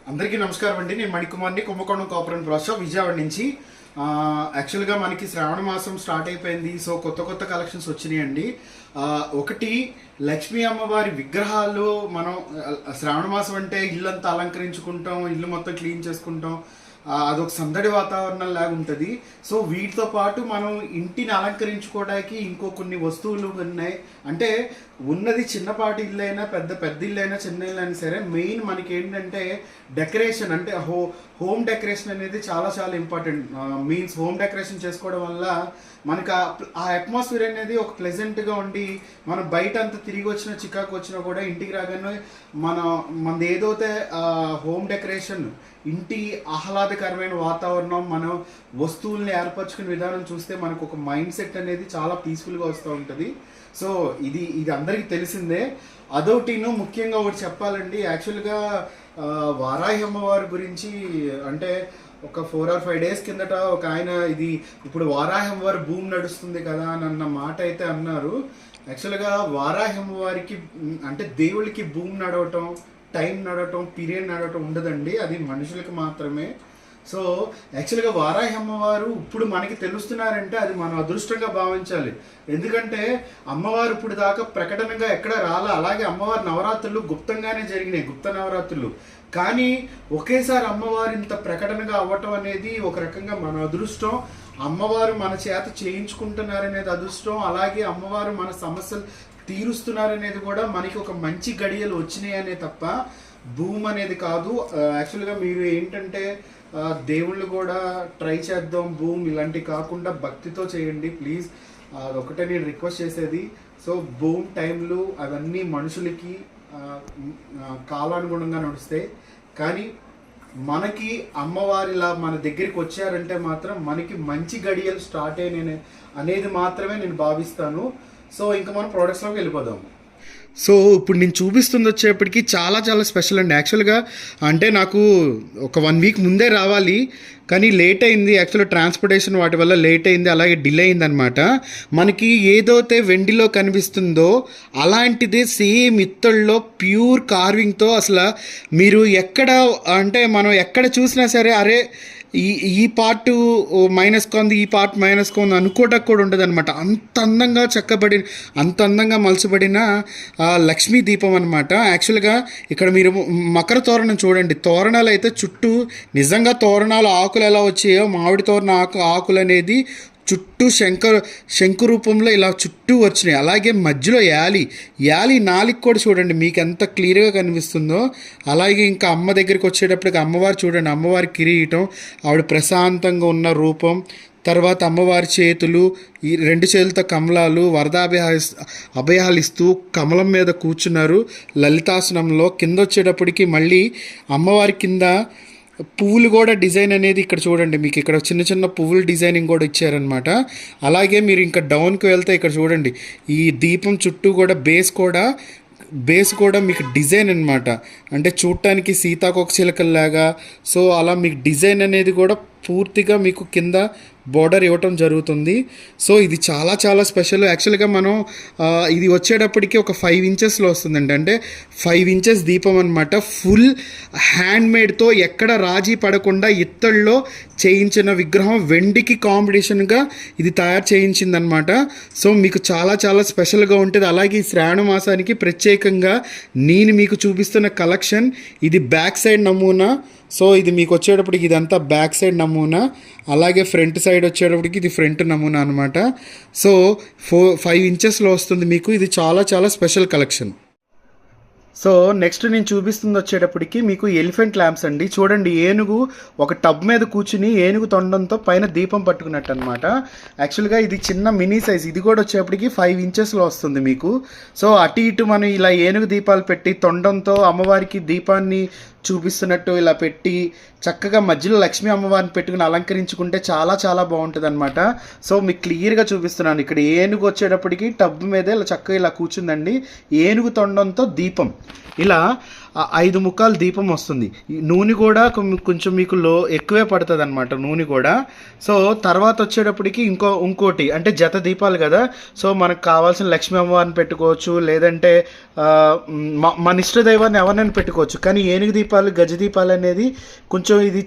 అందరికీ నమస్కారం అండి. నేను మణికుమార్ని, కుంభకోణం కోఆపరేటివ్ బ్రాంచ్ విజయవాడ నుంచి. యాక్చువల్గా మనకి శ్రావణ మాసం స్టార్ట్ అయిపోయింది. సో కొత్త కొత్త కలెక్షన్స్ వచ్చినాయండి. ఒకటి, లక్ష్మీ అమ్మవారి విగ్రహాలు మనం శ్రావణ మాసం అంటే ఇల్లంతా అలంకరించుకుంటాం, ఇల్లు మొత్తం క్లీన్ చేసుకుంటాం. అదొక సందడి వాతావరణం లాగా ఉంటుంది. సో వీటితో పాటు మనం ఇంటిని అలంకరించుకోవడానికి ఇంకో కొన్ని వస్తువులు ఉన్నాయి. అంటే ఉన్నది చిన్నపాటి ఇల్లు అయినా పెద్ద ఇల్లు అయినా చిన్న ఇల్లు అయినా సరే, మెయిన్ మనకి ఏంటంటే డెకరేషన్, అంటే హోమ్ డెకరేషన్ అనేది చాలా చాలా ఇంపార్టెంట్. మీన్స్ హోమ్ డెకరేషన్ చేసుకోవడం వల్ల మనకు ఆ అట్మాస్ఫియర్ అనేది ఒక ప్లెజెంట్గా ఉండి, మనం బయట అంతా తిరిగి వచ్చిన చికాకు వచ్చినా కూడా ఇంటికి రాగానే మనది ఏదైతే హోమ్ డెకరేషన్, ఇంటి ఆహ్లాదకరమైన వాతావరణం, మనం వస్తువుల్ని ఏర్పరచుకునే విధానం చూస్తే మనకు ఒక మైండ్ సెట్ అనేది చాలా పీస్ఫుల్గా వస్తూ ఉంటుంది. సో ఇది అందరికీ తెలిసిందే. అదొకటిను ముఖ్యంగా ఒకటి చెప్పాలండి. యాక్చువల్గా వారాహి అమ్మవారి గురించి అంటే ఒక 4 or 5 days కిందట ఒక ఆయన ఇది ఇప్పుడు వారాహి అమ్మవారి భూమి నడుస్తుంది కదా అని అన్న మాట అయితే అన్నారు. యాక్చువల్గా వారాహి అమ్మవారికి అంటే దేవుళ్ళకి భూమి నడవటం, టైం నడవటం, పీరియడ్ నడవటం ఉండదండి, అది మనుషులకు మాత్రమే. సో యాక్చువల్గా వారాహి అమ్మవారు ఇప్పుడు మనకి తెలుస్తున్నారంటే అది మనం అదృష్టంగా భావించాలి. ఎందుకంటే అమ్మవారు ఇప్పుడు దాకా ప్రకటనగా ఎక్కడ రాలా. అలాగే అమ్మవారి నవరాత్రులు గుప్తంగానే జరిగినాయి, గుప్త నవరాత్రులు. కానీ ఒకేసారి అమ్మవారు ఇంత ప్రకటనగా అవ్వటం అనేది ఒక రకంగా మన అదృష్టం. అమ్మవారు మన చేత చేయించుకుంటున్నారనేది అదృష్టం. అలాగే అమ్మవారు మన సమస్యలు తీరుస్తున్నారనేది కూడా మనకి ఒక మంచి గడియలు వచ్చినాయి అనే తప్ప భూమి అనేది కాదు. యాక్చువల్గా మీరు ఏంటంటే దేవుళ్ళు కూడా ట్రై చేద్దాం, భూమి ఇలాంటివి కాకుండా భక్తితో చేయండి ప్లీజ్. అదొకటే నేను రిక్వెస్ట్ చేసేది. సో భూమి టైంలు అవన్నీ మనుషులకి కాలానుగుణంగా నడుస్తాయి. కానీ మనకి అమ్మవారిలా మన దగ్గరికి వచ్చారంటే మాత్రం మనకి మంచి గడియలు స్టార్ట్ అయినాయి అనేది మాత్రమే నేను భావిస్తాను. సో ఇంకా మనం ప్రోడక్ట్స్లోకి వెళ్ళిపోదాము. సో ఇప్పుడు నేను చూపిస్తుంది వచ్చేప్పటికి చాలా చాలా స్పెషల్ అండి. యాక్చువల్గా అంటే నాకు ఒక 1 week ముందే రావాలి, కానీ లేట్ అయింది. యాక్చువల్గా ట్రాన్స్పోర్టేషన్ వాటి వల్ల లేట్ అయింది, అలాగే డిలే అయింది అనమాట. మనకి ఏదైతే వెండిలో కనిపిస్తుందో అలాంటిదే సేమ్ ఇత్తడిలో ప్యూర్ కార్వింగ్తో. అసలు మీరు ఎక్కడ అంటే మనం ఎక్కడ చూసినా సరే అరే ఈ పార్ట్ మైనస్ కొంది, ఈ పార్ట్ మైనస్ కొంది అనుకోవడానికి కూడా ఉండదు అనమాట. అంత అందంగా చెక్కబడి, అంత అందంగా మలచబడిన లక్ష్మీ దీపం అనమాట. యాక్చువల్గా ఇక్కడ మీరు మకర తోరణం చూడండి. తోరణాలు అయితే చుట్టూ నిజంగా తోరణాలు ఆకులు ఎలా వచ్చాయో, మామిడి తోరణ ఆకులు అనేది చుట్టూ శంకు రూపంలో ఇలా చుట్టూ వచ్చినాయి. అలాగే మధ్యలో యాలి నాలికి కూడా చూడండి మీకు ఎంత క్లియర్గా కనిపిస్తుందో. అలాగే ఇంకా అమ్మ దగ్గరికి వచ్చేటప్పటికి అమ్మవారు చూడండి, అమ్మవారి కిరీటం, ఆవిడ ప్రశాంతంగా ఉన్న రూపం. తర్వాత అమ్మవారి చేతులు, ఈ 2 చేతులతో కమలాలు, అభయాలు ఇస్తూ కమలం మీద కూర్చున్నారు లలితాసనంలో. కింద వచ్చేటప్పటికి మళ్ళీ అమ్మవారి కింద పువ్వులు కూడా డిజైన్ అనేది ఇక్కడ చూడండి, మీకు ఇక్కడ చిన్న చిన్న పువ్వుల డిజైనింగ్ కూడా ఇచ్చారనమాట. అలాగే మీరు ఇంకా డౌన్కి వెళ్తే ఇక్కడ చూడండి, ఈ దీపం చుట్టూ కూడా బేస్ కూడా మీకు డిజైన్ అనమాట. అంటే చూడటానికి సీతాకోక చిలకల్లాగా. సో అలా మీకు డిజైన్ అనేది కూడా పూర్తిగా మీకు కింద బోర్డర్ ఇవ్వటం జరుగుతుంది. సో ఇది చాలా చాలా స్పెషల్. యాక్చువల్గా మనం ఇది వచ్చేటప్పటికి ఒక 5 inchesలో వస్తుందండి. అంటే 5 inches దీపం అనమాట. ఫుల్ హ్యాండ్మేడ్తో ఎక్కడ రాజీ పడకుండా ఇత్తడిలో చేయించిన విగ్రహం, వెండికి కాంపిటీషన్గా ఇది తయారు చేయించిందనమాట. సో మీకు చాలా చాలా స్పెషల్గా ఉంటుంది. అలాగే ఈ శ్రావణ మాసానికి ప్రత్యేకంగా నేను మీకు చూపిస్తున్న కలెక్షన్ ఇది బ్యాక్ సైడ్ నమూనా. సో ఇది మీకు వచ్చేటప్పటికి ఇదంతా బ్యాక్ సైడ్ నమూనా. అలాగే ఫ్రంట్ సైడ్ వచ్చేటప్పటికి ఇది ఫ్రంట్ నమూనా అనమాట. సో 5 inchesలో వస్తుంది మీకు. ఇది చాలా చాలా స్పెషల్ కలెక్షన్. సో నెక్స్ట్ నేను చూపిస్తుంది వచ్చేటప్పటికి మీకు ఎలిఫెంట్ ల్యాంప్స్ అండి. చూడండి, ఏనుగు ఒక టబ్ మీద కూర్చుని ఏనుగు తొండంతో పైన దీపం పట్టుకున్నట్టు అనమాట. యాక్చువల్గా ఇది చిన్న మినీ సైజ్. ఇది కూడా వచ్చేటప్పటికి 5 inchesలో వస్తుంది మీకు. సో అటు ఇటు మనం ఇలా ఏనుగు దీపాలు పెట్టి తొండంతో అమ్మవారికి దీపాన్ని చూపిస్తున్నట్టు ఇలా పెట్టి చక్కగా మధ్యలో లక్ష్మీ అమ్మవారిని పెట్టుకుని అలంకరించుకుంటే చాలా చాలా బాగుంటుంది అనమాట. సో మీకు క్లియర్గా చూపిస్తున్నాను. ఇక్కడ ఏనుగు వచ్చేటప్పటికి టబ్ మీద ఇలా చక్కగా ఇలా కూర్చుందండి. ఏనుగు తొండంతో దీపం ఇలా 5 ముక్కాలు దీపం వస్తుంది. ఈ నూనె కూడా కొంచెం మీకు ఎక్కువే పడుతుంది అనమాట నూనె కూడా. సో తర్వాత వచ్చేటప్పటికి ఇంకోటి అంటే జత దీపాలు కదా, సో మనకు కావాల్సిన లక్ష్మీ అమ్మవారిని పెట్టుకోవచ్చు, లేదంటే మన ఇష్ట దైవాన్ని ఎవరినైనా పెట్టుకోవచ్చు. కానీ ఏనుగు దీపాలు, గజ దీపాలు అనేది కొంచెం ఇది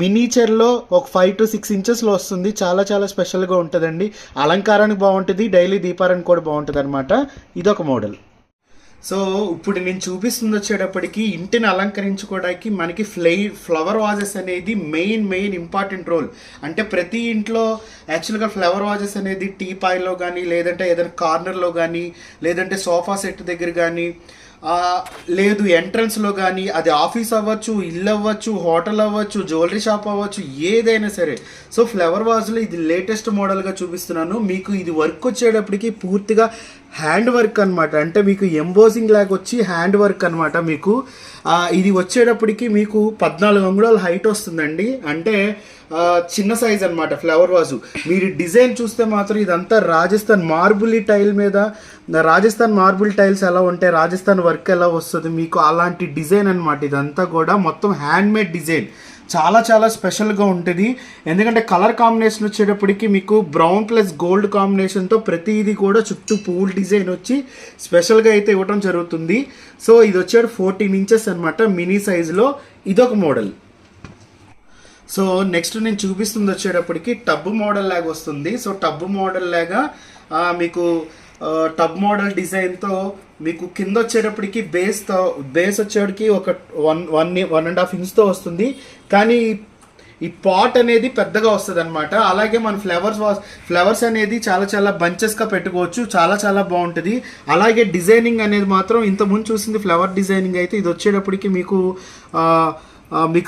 మినీచర్లో ఒక 5 to 6 ఇంచెస్లో వస్తుంది. చాలా చాలా స్పెషల్గా ఉంటుందండి. అలంకారానికి బాగుంటుంది, డైలీ దీపారానికి కూడా బాగుంటుంది అనమాట. ఇదొక మోడల్. సో ఇప్పుడు నేను చూపిస్తుంది వచ్చేటప్పటికి ఇంటిని అలంకరించుకోవడానికి మనకి ఫ్లవర్ వాజెస్ అనేది మెయిన్ ఇంపార్టెంట్ రోల్. అంటే ప్రతి ఇంట్లో యాక్చువల్గా ఫ్లవర్ వాజెస్ అనేది టీపాయ్లో కానీ, లేదంటే ఏదైనా కార్నర్లో కానీ, లేదంటే సోఫా సెట్ దగ్గర కానీ, లేదు ఎంట్రన్స్లో కానీ, అది ఆఫీస్ అవ్వచ్చు, ఇల్లు అవ్వచ్చు, హోటల్ అవ్వచ్చు, జ్యువెలరీ షాప్ అవ్వచ్చు, ఏదైనా సరే. సో ఫ్లవర్ వాజ్లో ఇది లేటెస్ట్ మోడల్గా చూపిస్తున్నాను మీకు. ఇది వర్క్ వచ్చేటప్పటికి పూర్తిగా హ్యాండ్ వర్క్ అనమాట. అంటే మీకు ఎంబోజింగ్ లాగా వచ్చి హ్యాండ్ వర్క్ అనమాట. మీకు ఇది వచ్చేటప్పటికి మీకు 14 అంగుళాల హైట్ వస్తుందండి. అంటే చిన్న సైజ్ అనమాట ఫ్లవర్ వాజు. మీరు డిజైన్ చూస్తే మాత్రం ఇదంతా రాజస్థాన్ మార్బుల్ టైల్ మీద, రాజస్థాన్ మార్బుల్ టైల్స్ ఎలా ఉంటాయి, రాజస్థాన్ వర్క్ ఎలా వస్తుంది మీకు, అలాంటి డిజైన్ అనమాట. ఇదంతా కూడా మొత్తం హ్యాండ్ మేడ్ డిజైన్. చాలా చాలా స్పెషల్గా ఉంటుంది. ఎందుకంటే కలర్ కాంబినేషన్ వచ్చేటప్పటికి మీకు బ్రౌన్ ప్లస్ గోల్డ్ కాంబినేషన్తో ప్రతిదీ కూడా చుట్టూ పువ్వుల డిజైన్ వచ్చి స్పెషల్గా అయితే ఇవ్వడం జరుగుతుంది. సో ఇది వచ్చేది 14 ఇంచెస్ అనమాట మినీ సైజులో. ఇదొక మోడల్. సో నెక్స్ట్ నేను చూపిస్తుంది వచ్చేటప్పటికి టబ్ మోడల్ లాగా వస్తుంది. సో టబ్ మోడల్ లాగా మీకు టబ్ మోడల్ డిజైన్తో మీకు కింద వచ్చేటప్పటికి బేస్ వచ్చేటికి ఒక 1.5 ఇంచ్తో వస్తుంది. కానీ ఈ పాట్ అనేది పెద్దగా వస్తుంది అనమాట. అలాగే మన ఫ్లవర్స్ అనేది చాలా చాలా బంచెస్గా పెట్టుకోవచ్చు. చాలా చాలా బాగుంటుంది. అలాగే డిజైనింగ్ అనేది మాత్రం ఇంతకుముందు చూసింది ఫ్లవర్ డిజైనింగ్ అయితే, ఇది వచ్చేటప్పటికి మీకు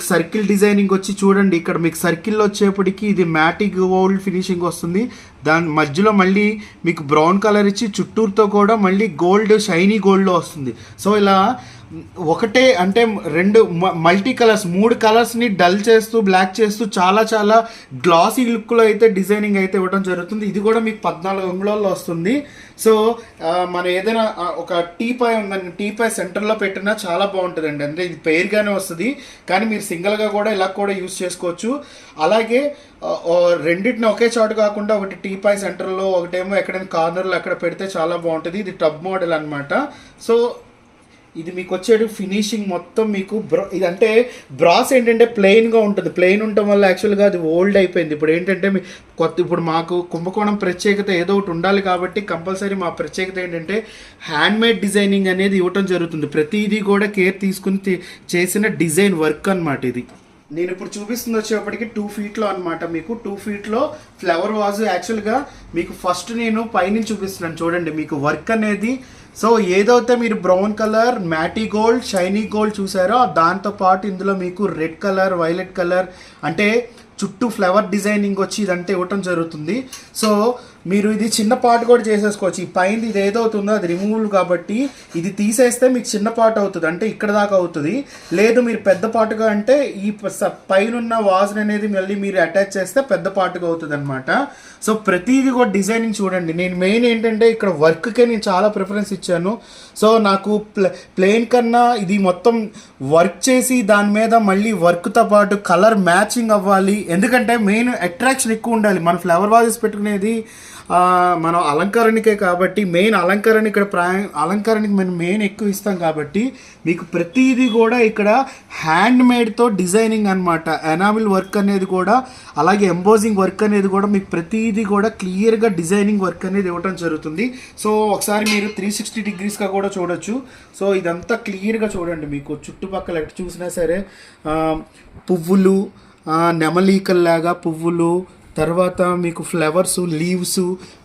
సర్కిల్ డిజైనింగ్ వచ్చి చూడండి. ఇక్కడ మీకు సర్కిల్లో వచ్చేప్పటికి ఇది మ్యాటిక్ గోల్డ్ ఫినిషింగ్ వస్తుంది. దాని మధ్యలో మళ్ళీ మీకు బ్రౌన్ కలర్ ఇచ్చి చుట్టూరుతో కూడా మళ్ళీ గోల్డ్ షైనీ గోల్డ్లో వస్తుంది. సో ఇలా ఒకటే అంటే మల్టీ కలర్స్ 3 కలర్స్ని డల్ చేస్తూ బ్లాక్ చేస్తూ చాలా చాలా గ్లాసీ లుక్లో అయితే డిజైనింగ్ అయితే ఇవ్వడం జరుగుతుంది. ఇది కూడా మీకు 14 అంగుళాల్లో వస్తుంది. సో మనం ఏదైనా ఒక టీపాయ్ ఉందండి, టీపాయ్ సెంటర్లో పెట్టినా చాలా బాగుంటుందండి. అంటే ఇది పెయిర్గానే వస్తుంది, కానీ మీరు సింగిల్గా కూడా ఇలా కూడా యూస్ చేసుకోవచ్చు. అలాగే రెండింటిని ఒకే చోటు కాకుండా ఒకటి టీపాయ్ సెంటర్లో, ఒకటేమో ఎక్కడైనా కార్నర్లో అక్కడ పెడితే చాలా బాగుంటుంది. ఇది టబ్ మోడల్ అనమాట. సో ఇది మీకు వచ్చేది ఫినిషింగ్ మొత్తం మీకు ఇదంటే బ్రాస్ ఏంటంటే ప్లెయిన్గా ఉంటుంది. ప్లెయిన్ ఉండటం వల్ల యాక్చువల్గా అది ఓల్డ్ అయిపోయింది. ఇప్పుడు ఏంటంటే ఇప్పుడు మాకు కుంభకోణం ప్రత్యేకత ఏదో ఒకటి ఉండాలి కాబట్టి కంపల్సరీ మా ప్రత్యేకత ఏంటంటే హ్యాండ్ మేడ్ డిజైనింగ్ అనేది ఇవ్వటం జరుగుతుంది. ప్రతిదీ కూడా కేర్ తీసుకుని చేసిన డిజైన్ వర్క్ అనమాట ఇది. నేను ఇప్పుడు చూపిస్తుంది వచ్చేప్పటికి 2 ఫీట్లో అనమాట. మీకు 2 ఫీట్లో ఫ్లవర్ వాజ్. యాక్చువల్గా మీకు ఫస్ట్ నేను పైనుంచి చూపిస్తున్నాను చూడండి. మీకు వర్క్ అనేది సో ఏదైతే మీరు brown colour, మ్యాటీ gold, shiny gold చూసారో దాంతోపాటు ఇందులో మీకు రెడ్ కలర్, వైలెట్ కలర్ అంటే చుట్టూ ఫ్లవర్ డిజైనింగ్ వచ్చి ఇదంతా ఇవ్వటం జరుగుతుంది. సో మీరు ఇది చిన్న పార్ట్ కూడా చేసేసుకోవచ్చు. ఈ పైన ఇది ఏదవుతుందో అది రిమూవల్ కాబట్టి ఇది తీసేస్తే మీకు చిన్న పార్ట్ అవుతుంది, అంటే ఇక్కడ దాకా అవుతుంది. లేదు మీరు పెద్ద పార్ట్గా అంటే ఈ పైన వాజన్ అనేది మళ్ళీ మీరు అటాచ్ చేస్తే పెద్ద పార్ట్గా అవుతుంది అనమాట. సో ప్రతిదీ కూడా డిజైనింగ్ చూడండి. నేను మెయిన్ ఏంటంటే ఇక్కడ వర్క్కే నేను చాలా ప్రిఫరెన్స్ ఇచ్చాను. సో నాకు ప్లెయిన్ కన్నా ఇది మొత్తం వర్క్ చేసి దాని మీద మళ్ళీ వర్క్తో పాటు కలర్ మ్యాచింగ్ అవ్వాలి. ఎందుకంటే మెయిన్ అట్రాక్షన్ ఎక్కువ ఉండాలి. మన ఫ్లవర్ వాజెస్ పెట్టుకునేది మనం అలంకరణకే కాబట్టి మెయిన్ అలంకరణకి మనం మెయిన్ ఎక్కువ ఇస్తాం కాబట్టి మీకు ప్రతిదీ కూడా ఇక్కడ హ్యాండ్ మేడ్తో డిజైనింగ్ అనమాట. ఎనామిల్ వర్క్ అనేది కూడా, అలాగే ఎంబోజింగ్ వర్క్ అనేది కూడా మీకు ప్రతిదీ కూడా క్లియర్గా డిజైనింగ్ వర్క్ అనేది ఇవ్వడం జరుగుతుంది. సో ఒకసారి మీరు 360 డిగ్రీస్గా కూడా చూడొచ్చు. సో ఇదంతా క్లియర్గా చూడండి. మీకు చుట్టుపక్కల ఎక్కడ చూసినా సరే పువ్వులు, నెమలీకల్లాగా పువ్వులు, తర్వాత మీకు ఫ్లవర్స్, లీవ్స్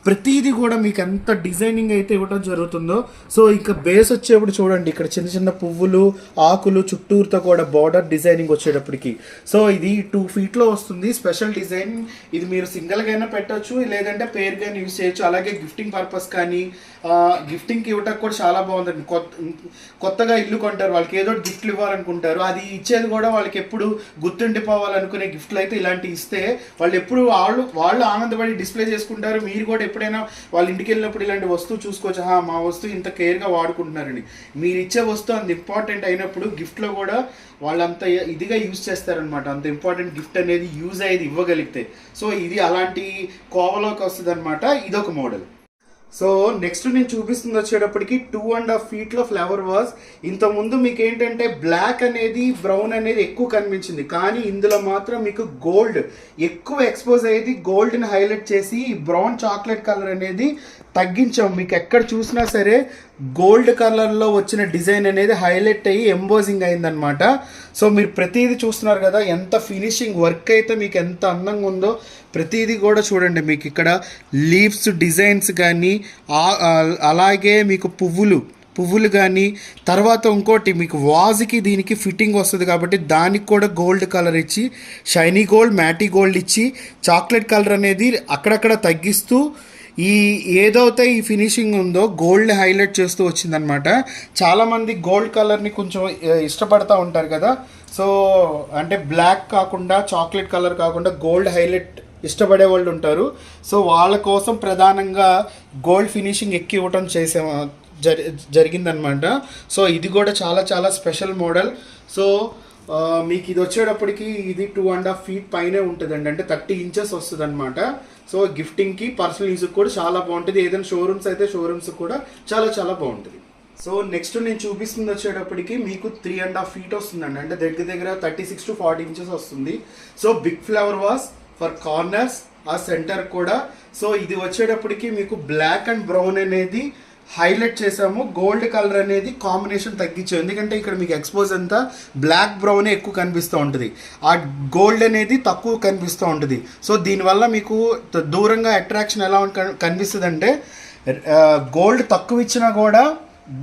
ప్రతిదీ కూడా మీకు ఎంత డిజైనింగ్ అయితే ఇవ్వడం జరుగుతుందో. సో ఇంకా బేస్ వచ్చేప్పుడు చూడండి ఇక్కడ చిన్న చిన్న పువ్వులు, ఆకులు చుట్టూరుతో కూడా బార్డర్ డిజైనింగ్ వచ్చేటప్పటికి. సో ఇది 2 ఫీట్లో వస్తుంది స్పెషల్ డిజైన్. ఇది మీరు సింగిల్గా అయినా పెట్టచ్చు, లేదంటే పేరుగా యూజ్ చేయొచ్చు. అలాగే గిఫ్టింగ్ పర్పస్ కానీ గిఫ్టింగ్కి ఇవ్వడానికి కూడా చాలా బాగుందండి. కొత్తగా ఇల్లు కొంటారు, వాళ్ళకి ఏదో గిఫ్ట్లు ఇవ్వాలనుకుంటారు, అది ఇచ్చేది కూడా వాళ్ళకి ఎప్పుడు గుర్తుండిపోవాలనుకునే గిఫ్ట్లు అయితే ఇలాంటివి ఇస్తే వాళ్ళు ఎప్పుడు ఆ వాళ్ళు ఆనందపడి డిస్ప్లే చేసుకుంటారు. మీరు కూడా ఎప్పుడైనా వాళ్ళ ఇంటికి వెళ్ళినప్పుడు ఇలాంటి వస్తువు చూసుకోవచ్చు, మా వస్తువు ఇంత కేర్గా వాడుకుంటున్నారని. మీరు ఇచ్చే వస్తువు అంత ఇంపార్టెంట్ అయినప్పుడు గిఫ్ట్లో కూడా వాళ్ళంత ఇదిగా యూజ్ చేస్తారనమాట. అంత ఇంపార్టెంట్ గిఫ్ట్ అనేది యూజ్ అయ్యేది ఇవ్వగలిగితే. సో ఇది అలాంటి కోవలోకి వస్తుంది అనమాట. ఇదొక మోడల్. సో నెక్స్ట్ నేను చూపిస్తుంది వచ్చేటప్పటికి 2.5 feet ఫ్లవర్ వాజ్. ఇంతకుముందు మీకు ఏంటంటే బ్లాక్ అనేది బ్రౌన్ అనేది ఎక్కువ కనిపించింది, కానీ ఇందులో మాత్రం మీకు గోల్డ్ ఎక్కువ ఎక్స్పోజ్ అయ్యేది. గోల్డ్ని హైలైట్ చేసి బ్రౌన్ చాక్లెట్ కలర్ అనేది తగ్గించాం. మీకు ఎక్కడ చూసినా సరే గోల్డ్ కలర్లో వచ్చిన డిజైన్ అనేది హైలైట్ అయ్యి ఎంబోజింగ్ అయిందనమాట. సో మీరు ప్రతిదీ చూస్తున్నారు కదా, ఎంత ఫినిషింగ్ వర్క్ అయితే మీకు ఎంత అందంగా ఉందో. ప్రతిదీ కూడా చూడండి, మీకు ఇక్కడ లీవ్స్ డిజైన్స్ కానీ అలాగే మీకు పువ్వులు కానీ, తర్వాత ఇంకోటి మీకు వాజ్కి దీనికి ఫిట్టింగ్ వస్తుంది కాబట్టి దానికి కూడా గోల్డ్ కలర్ ఇచ్చి, షైనీ గోల్డ్, మ్యాటీ గోల్డ్ ఇచ్చి చాక్లెట్ కలర్ అనేది అక్కడక్కడ తగ్గిస్తూ ఏదైతే ఈ ఫినిషింగ్ ఉందో గోల్డ్ హైలైట్ చేస్తూ వచ్చిందనమాట. చాలామంది గోల్డ్ కలర్ని కొంచెం ఇష్టపడతా ఉంటారు కదా. సో అంటే బ్లాక్ కాకుండా చాక్లెట్ కలర్ కాకుండా గోల్డ్ హైలైట్ ఇష్టపడే వాళ్ళు ఉంటారు. సో వాళ్ళ కోసం ప్రధానంగా గోల్డ్ ఫినిషింగ్ ఎక్కి ఇవ్వటం జరిగిందనమాట. సో ఇది కూడా చాలా చాలా స్పెషల్ మోడల్. సో మీకు ఇది వచ్చేటప్పటికి ఇది 2.5 feet పైనే ఉంటుందండి, అంటే 30 inches వస్తుంది అనమాట. సో గిఫ్టింగ్కి, పర్సనల్ యూస్కి కూడా చాలా బాగుంటుంది. ఏదైనా షోరూమ్స్ అయితే షోరూమ్స్ కూడా చాలా చాలా బాగుంటుంది. సో నెక్స్ట్ నేను చూపిస్తుంది వచ్చేటప్పటికి మీకు 3.5 feet వస్తుందండి, అంటే దగ్గర 36 to 40 inches వస్తుంది. So big flower vase for corners, ఆ సెంటర్ కూడా. సో ఇది వచ్చేటప్పటికి మీకు బ్లాక్ అండ్ బ్రౌన్ అనేది హైలైట్ చేసాము, గోల్డ్ కలర్ అనేది కాంబినేషన్ తగ్గించాము. ఎందుకంటే ఇక్కడ మీకు ఎక్స్పోజ్ అంతా బ్లాక్ బ్రౌనే ఎక్కువ కనిపిస్తూ ఉంటుంది, ఆ గోల్డ్ అనేది తక్కువ కనిపిస్తూ ఉంటుంది. సో దీనివల్ల మీకు దూరంగా అట్రాక్షన్ ఎలా కనిపిస్తుంది అంటే, గోల్డ్ తక్కువ ఇచ్చినా కూడా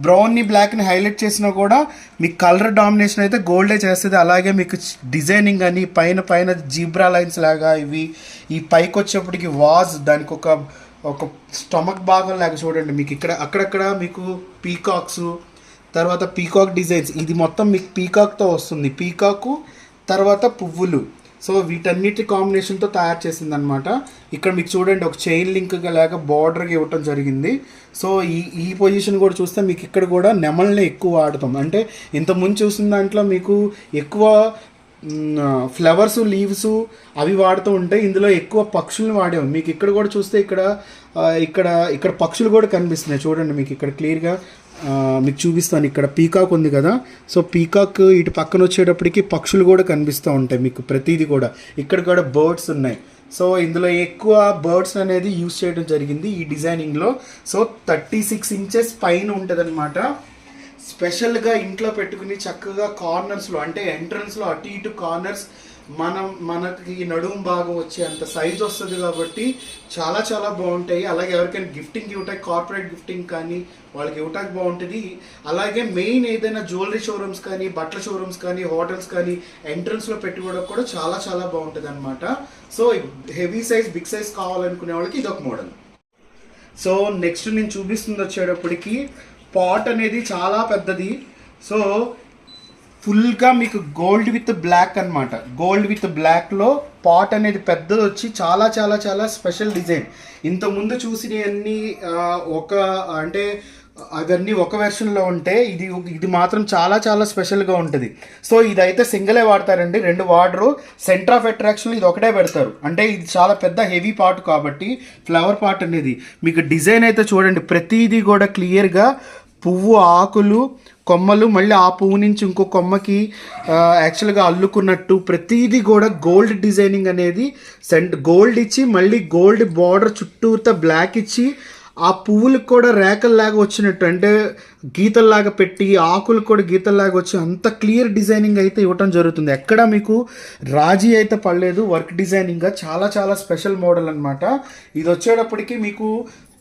బ్రౌన్ని బ్లాక్ని హైలైట్ చేసినా కూడా మీకు కలర్ డామినేషన్ అయితే గోల్డే చేస్తుంది. అలాగే మీకు డిజైనింగ్ అని పైన జీబ్రా లైన్స్ లాగా ఇవి, ఈ పైకి వచ్చేప్పటికి వాజ్ దానికి ఒక స్టమక్ భాగం లాగా చూడండి. మీకు ఇక్కడ అక్కడక్కడ మీకు పీకాక్స్, తర్వాత పీకాక్ డిజైన్స్, ఇది మొత్తం మీకు పీకాక్తో వస్తుంది. పీకాకు తర్వాత పువ్వులు, సో వీటన్నిటి కాంబినేషన్తో తయారు చేసింది అనమాట. ఇక్కడ మీకు చూడండి ఒక చైన్ లింక్గా లాగా బార్డర్గా ఇవ్వటం జరిగింది. సో ఈ పొజిషన్ కూడా చూస్తే మీకు ఇక్కడ కూడా నెమల్ని ఎక్కువ వాడతాం. అంటే ఇంతకుముందు చూసిన దాంట్లో మీకు ఎక్కువ ఫ్లవర్స్, లీవ్స్ అవి వాడుతూ ఉంటాయి, ఇందులో ఎక్కువ పక్షులను వాడాము. మీకు ఇక్కడ కూడా చూస్తే ఇక్కడ పక్షులు కూడా కనిపిస్తున్నాయి చూడండి. మీకు ఇక్కడ క్లియర్గా మీకు చూపిస్తాను. ఇక్కడ పీకాక్ ఉంది కదా, సో పీకాక్ ఇటు పక్కన వచ్చేటప్పటికి పక్షులు కూడా కనిపిస్తూ ఉంటాయి మీకు ప్రతిదీ కూడా. ఇక్కడ కూడా బర్డ్స్ ఉన్నాయి. సో ఇందులో ఎక్కువ బర్డ్స్ అనేది యూజ్ చేయడం జరిగింది ఈ డిజైనింగ్లో. సో 36 inches పైన ఉంటుంది అనమాట. స్పెషల్గా ఇంట్లో పెట్టుకుని చక్కగా కార్నర్స్లో, అంటే ఎంట్రన్స్లో అటు ఇటు కార్నర్స్ మనకి నడుము భాగం వచ్చే అంత సైజ్ వస్తుంది కాబట్టి చాలా చాలా బాగుంటాయి. అలాగే ఎవరికైనా గిఫ్టింగ్ ఇవ్వటానికి, కార్పొరేట్ గిఫ్టింగ్ కానీ వాళ్ళకి ఇవ్వటానికి బాగుంటుంది. అలాగే మెయిన్ ఏదైనా జ్యువెలరీ షోరూమ్స్ కానీ, బట్టల షోరూమ్స్ కానీ, హోటల్స్ కానీ ఎంట్రన్స్లో పెట్టుకోవడానికి కూడా చాలా చాలా బాగుంటుంది అనమాట. So heavy size, big size కావాలనుకునే వాళ్ళకి ఇదొక మోడల్. సో నెక్స్ట్ నేను చూపిస్తుంది వచ్చేటప్పటికి పాట్ అనేది చాలా పెద్దది. సో ఫుల్గా మీకు గోల్డ్ విత్ బ్లాక్ అనమాట. గోల్డ్ విత్ బ్లాక్లో పాట్ అనేది పెద్దది వచ్చి చాలా చాలా చాలా స్పెషల్ డిజైన్. ఇంతకుముందు చూసినవన్నీ అంటే అవన్నీ ఒక వెర్షన్లో ఉంటే ఇది మాత్రం చాలా చాలా స్పెషల్గా ఉంటుంది. సో ఇదైతే సింగిలే వాడతారండి, 2 వాడరు. సెంటర్ ఆఫ్ అట్రాక్షన్ ఇది ఒకటే పెడతారు, అంటే ఇది చాలా పెద్ద హెవీ పార్ట్ కాబట్టి. ఫ్లవర్ పార్ట్ అనేది మీకు డిజైన్ అయితే చూడండి, ప్రతిదీ కూడా క్లియర్గా పువ్వు, ఆకులు, కొమ్మలు, మళ్ళీ ఆ పువ్వు నుంచి ఇంకో కొమ్మకి యాక్చువల్గా అల్లుకున్నట్టు ప్రతిదీ కూడా గోల్డ్ డిజైనింగ్ అనేది గోల్డ్ ఇచ్చి, మళ్ళీ గోల్డ్ బార్డర్ చుట్టూతో బ్లాక్ ఇచ్చి, ఆ పువ్వులకు కూడా రేకల్లాగా వచ్చినట్టు, అంటే గీతల్లాగా పెట్టి, ఆకులు కూడా గీతల్లాగా వచ్చి అంత క్లియర్ డిజైనింగ్ అయితే ఇవ్వటం జరుగుతుంది. ఎక్కడ మీకు రాజీ అయితే పడలేదు వర్క్ డిజైనింగ్గా. చాలా చాలా స్పెషల్ మోడల్ అనమాట. ఇది వచ్చేటప్పటికి మీకు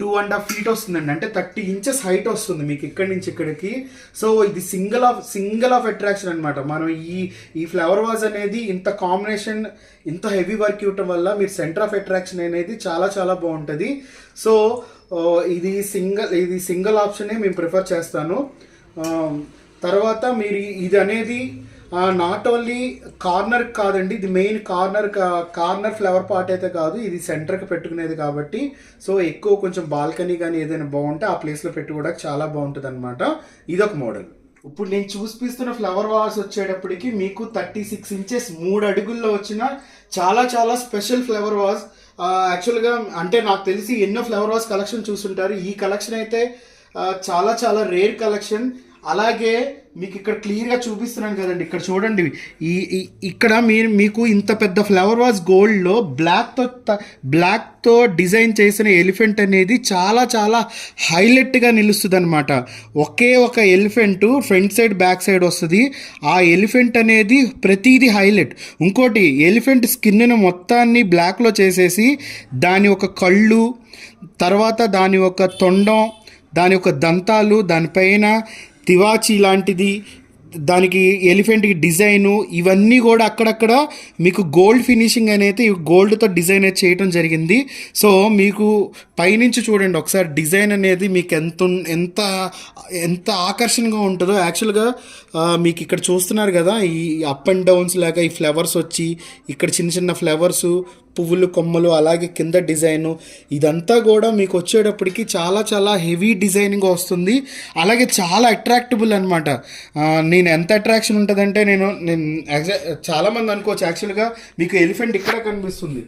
2.5 feet వస్తుందండి, అంటే 30 inches హైట్ వస్తుంది మీకు ఇక్కడి నుంచి ఇక్కడికి. సో ఇది సింగిల్ ఆఫ్ అట్రాక్షన్ అనమాట. మనం ఈ ఫ్లవర్ వాజ్ అనేది ఇంత కాంబినేషన్, ఇంత హెవీ వర్క్ ఇవ్వటం వల్ల మీరు సెంటర్ ఆఫ్ అట్రాక్షన్ అనేది చాలా చాలా బాగుంటుంది. సో ఇది సింగిల్ ఆప్షనే మేము ప్రిఫర్ చేస్తాను. తర్వాత మీరు ఇది అనేది నాట్ ఓన్లీ కార్నర్ కాదండి, ఇది మెయిన్ కార్నర్ ఫ్లవర్ పాట్ అయితే కాదు, ఇది సెంటర్కి పెట్టుకునేది కాబట్టి సో ఎక్కువ కొంచెం బాల్కనీ కానీ ఏదైనా బాగుంటే ఆ ప్లేస్లో పెట్టుకోవడానికి చాలా బాగుంటుంది అనమాట. ఇదొక మోడల్. ఇప్పుడు నేను చూపిస్తున్న ఫ్లవర్ వాస్ వచ్చేటప్పటికి మీకు 36 ఇంచెస్ 3 అడుగుల్లో వచ్చిన చాలా చాలా స్పెషల్ ఫ్లవర్ వాస్. యాక్చువల్గా అంటే నాకు తెలిసి ఎన్నో ఫ్లవర్ వాస్ కలెక్షన్ చూస్తుంటారు, ఈ కలెక్షన్ అయితే చాలా చాలా రేర్ కలెక్షన్. అలాగే మీకు ఇక్కడ క్లియర్గా చూపిస్తున్నాను కదండి, ఇక్కడ చూడండి, ఇక్కడ మీకు ఇంత పెద్ద ఫ్లవర్ వాస్ గోల్డ్లో బ్లాక్తో డిజైన్ చేసిన ఎలిఫెంట్ అనేది చాలా చాలా హైలైట్గా నిలుస్తుంది అనమాట. ఒకే ఒక elephant front side back side వస్తుంది. ఆ ఎలిఫెంట్ అనేది ప్రతిదీ హైలైట్. ఇంకోటి, ఎలిఫెంట్ స్కిన్ను మొత్తాన్ని బ్లాక్లో చేసేసి దాని ఒక కళ్ళు, తర్వాత దాని ఒక తొండం, దాని యొక్క దంతాలు, దానిపైన తివాచి లాంటిది, దానికి ఎలిఫెంట్కి డిజైను, ఇవన్నీ కూడా అక్కడక్కడ మీకు గోల్డ్ ఫినిషింగ్ అనేది గోల్డ్తో డిజైన్ అయితే చేయడం జరిగింది. సో మీకు పైనుంచి చూడండి ఒకసారి డిజైన్ అనేది మీకు ఎంత ఎంత ఆకర్షణగా ఉంటుందో. యాక్చువల్గా మీకు ఇక్కడ చూస్తున్నారు కదా, ఈ అప్ అండ్ డౌన్స్ లాగా ఈ ఫ్లవర్స్ వచ్చి ఇక్కడ చిన్న చిన్న ఫ్లవర్సు, పువ్వులు, కొమ్మలు, అలాగే కింద డిజైను, ఇదంతా కూడా మీకు వచ్చేటప్పటికి చాలా చాలా హెవీ డిజైనింగ్ వస్తుంది. అలాగే చాలా అట్రాక్టబుల్ అనమాట. నేను ఎంత అట్రాక్షన్ ఉంటుందంటే నేను చాలామంది అనుకోవచ్చు యాక్చువల్గా మీకు ఎలిఫెంట్ ఇక్కడ కనిపిస్తుంది,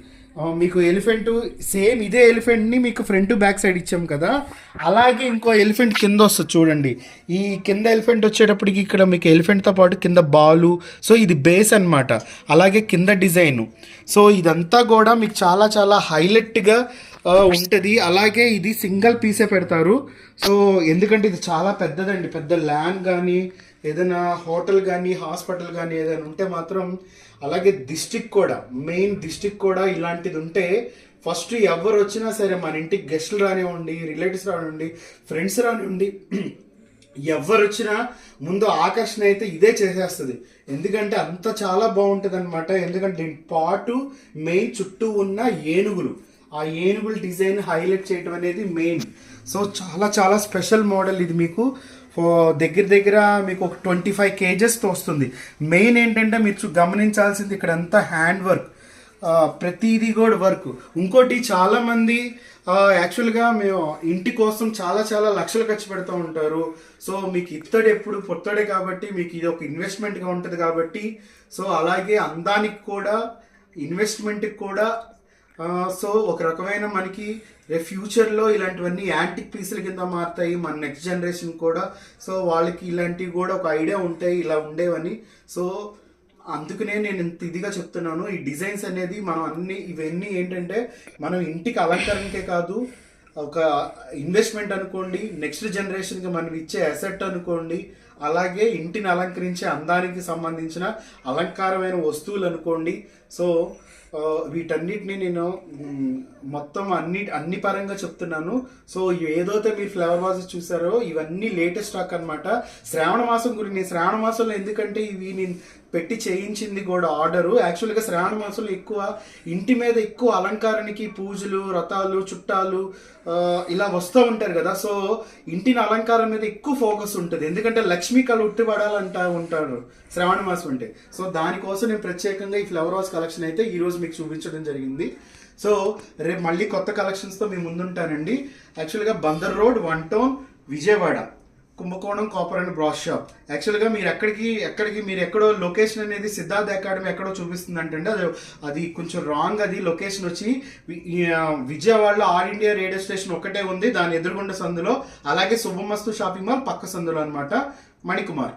మీకు ఎలిఫెంట్ సేమ్ ఇదే ఎలిఫెంట్ని మీకు ఫ్రంట్ బ్యాక్ సైడ్ ఇచ్చాం కదా, అలాగే ఇంకో ఎలిఫెంట్ కింద వస్తుంది చూడండి. ఈ కింద ఎలిఫెంట్ వచ్చేటప్పటికి ఇక్కడ మీకు ఎలిఫెంట్తో పాటు కింద బాలు, సో ఇది బేస్ అనమాట. అలాగే కింద డిజైను, సో ఇదంతా కూడా మీకు చాలా చాలా హైలైట్గా ఉంటుంది. అలాగే ఇది సింగిల్ పీసే పెడతారు. సో ఎందుకంటే ఇది చాలా పెద్దదండి, పెద్ద ల్యాండ్ కానీ ఏదైనా హోటల్ కానీ హాస్పిటల్ కానీ ఏదైనా ఉంటే మాత్రం, అలాగే డిస్ట్రిక్ట్ కూడా, మెయిన్ డిస్ట్రిక్ట్ కూడా ఇలాంటిది ఉంటే ఫస్ట్ ఎవరు వచ్చినా సరే మన ఇంటికి గెస్టులు రానివ్వండి, రిలేటివ్స్ రానివ్వండి, ఫ్రెండ్స్ రానివ్వండి, ఎవరు వచ్చినా ముందు ఆకర్షణ అయితే ఇదే చేసేస్తుంది. ఎందుకంటే అంత చాలా బాగుంటుంది అనమాట. ఎందుకంటే దీని పాటు మెయిన్ చుట్టూ ఉన్న ఏనుగులు, ఆ ఏనుగుల డిజైన్ హైలైట్ చేయడం అనేది మెయిన్. సో చాలా చాలా స్పెషల్ మోడల్ ఇది. మీకు దగ్గర మీకు ఒక 25 kgsతో వస్తుంది. మెయిన్ ఏంటంటే మీరు గమనించాల్సింది ఇక్కడ అంతా హ్యాండ్ వర్క్, ప్రతిదీ కూడా వర్క్. ఇంకోటి చాలామంది యాక్చువల్గా మేము ఇంటి కోసం చాలా చాలా లక్షలు ఖర్చు పెడుతూ ఉంటారు. సో మీకు ఇత్తడి ఎప్పుడు పొత్తడే కాబట్టి మీకు ఇది ఒక ఇన్వెస్ట్మెంట్గా ఉంటుంది కాబట్టి, సో అలాగే అందానికి కూడా ఇన్వెస్ట్మెంట్కి కూడా, సో ఒక రకమైన మనకి రేపు ఫ్యూచర్లో ఇలాంటివన్నీ యాంటిక్ పీసుల కింద మారుతాయి మన నెక్స్ట్ జనరేషన్ కూడా. సో వాళ్ళకి ఇలాంటివి కూడా ఒక ఐడియా ఉంటాయి ఇలా ఉండేవని. సో అందుకనే నేను ఇంత ఇదిగా చెప్తున్నాను. ఈ డిజైన్స్ అనేది మనం ఇవన్నీ ఏంటంటే మనం ఇంటికి అలంకరణకే కాదు, ఒక ఇన్వెస్ట్మెంట్ అనుకోండి, నెక్స్ట్ జనరేషన్కి మనం ఇచ్చే అసెట్ అనుకోండి, అలాగే ఇంటిని అలంకరించే అందానికి సంబంధించిన అలంకారమైన వస్తువులు అనుకోండి. సో వీటన్నిటిని నేను మొత్తం అన్ని పరంగా చెప్తున్నాను. సో ఏదైతే మీరు ఫ్లవర్ వాజెస్ చూసారో ఇవన్నీ లేటెస్ట్ స్టాక్ అనమాట. శ్రావణ మాసం గురించి, శ్రావణ మాసంలో ఎందుకంటే ఇవి నేను పెట్టి చేయించింది కూడా ఆర్డరు. యాక్చువల్గా శ్రావణ మాసంలో ఎక్కువ ఇంటి మీద ఎక్కువ అలంకారానికి పూజలు, వ్రతాలు, చుట్టాలు ఇలా వస్తూ ఉంటారు కదా. సో ఇంటిని అలంకారం మీద ఎక్కువ ఫోకస్ ఉంటుంది, ఎందుకంటే లక్ష్మీ కళ ఉట్టిపడాలంటా ఉంటారు శ్రావణ మాసం అంటే. సో దానికోసం నేను ప్రత్యేకంగా ఈ ఫ్లవర్ వాస్ కలెక్షన్ అయితే ఈరోజు మీకు చూపించడం జరిగింది. సో రేపు మళ్ళీ కొత్త కలెక్షన్స్తో మీ ముందుంటానండి. యాక్చువల్గా బందర్ రోడ్, 1 టౌన్, విజయవాడ, కుంభకోణం కాపర్ అండ్ బ్రాస్ షాప్. యాక్చువల్గా మీరు ఎక్కడికి మీరు ఎక్కడో లొకేషన్ అనేది సిద్ధార్థ అకాడమీ ఎక్కడో చూపిస్తుంది అంటే అది కొంచెం రాంగ్. అది లొకేషన్ వచ్చి విజయవాడలో ఆల్ ఇండియా రేడియో స్టేషన్ ఒకటే ఉంది, దాని ఎదురుగుండ సందులో. అలాగే శుభమస్తు షాపింగ్ మాల్ పక్క సందులో అనమాట. మణికుమార్.